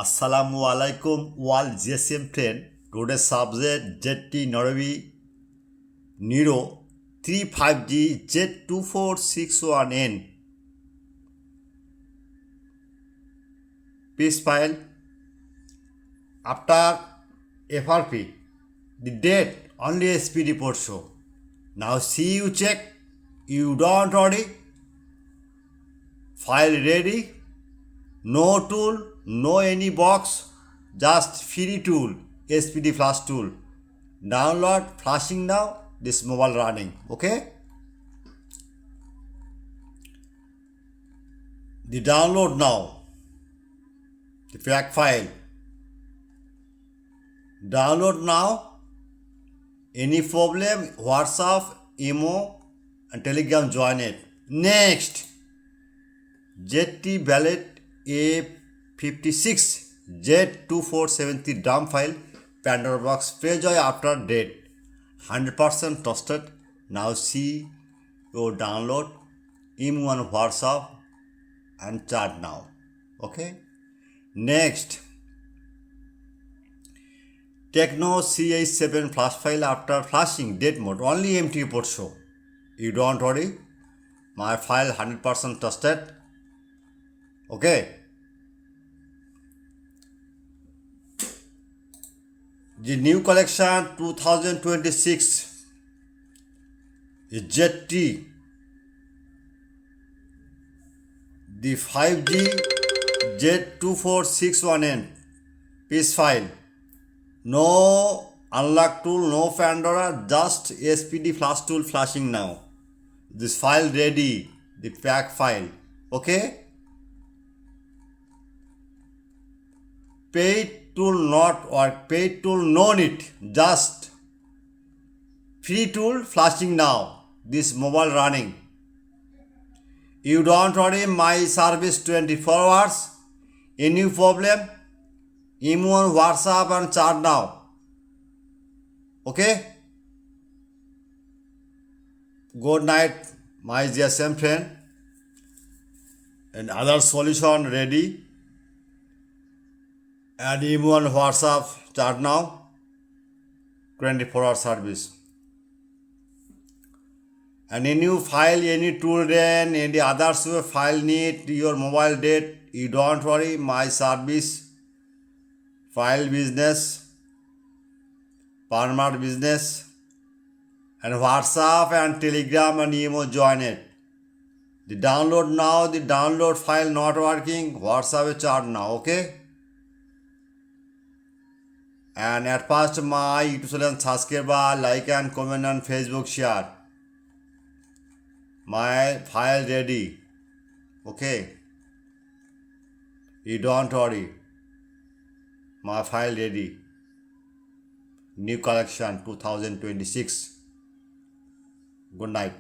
Assalamu alaikum all GSM friend. Today's subject ZTE Nubia Nero 35G Z2461N PAC file. After FRP, the date only SPD Prot show. Now see you check. You don't already. File ready. No tool, no any box, just free tool, SPD flash tool. Download, flashing now, this mobile running, okay? The download now, the PAC file. Download now, any problem, WhatsApp, email and Telegram join it. Next, ZTE valid A56 Z2463 dump file Pandora box page after date 100% trusted. Now see your download email on WhatsApp and chat now. Okay. Next, Techno CH7 flash file after flashing date mode only empty report show. You don't worry, my file 100% trusted. Okay. The new collection 2026 is ZTE. The 5G Z2461N PAC file. No unlock tool, no Pandora, just SPD flash tool flashing now. This file ready, the PAC file. Okay. Paid tool not work, paid tool no need, just free tool flashing now, this mobile running. You don't worry, my service 24 hours, any problem, email, WhatsApp and chat now. Okay? Good night, my GSM friend, and other solution ready. Add email on WhatsApp chat now, 24-hour service. And any new file, any tool then, any other file need your mobile date, you don't worry, my service, file business, permanent business, and WhatsApp and Telegram and email join it. The download now, the download file not working, WhatsApp chat now, okay? And at first my YouTube channel subscribe, like and comment on Facebook share. My file ready. Okay. You don't worry. My file ready. New collection 2026. Good night.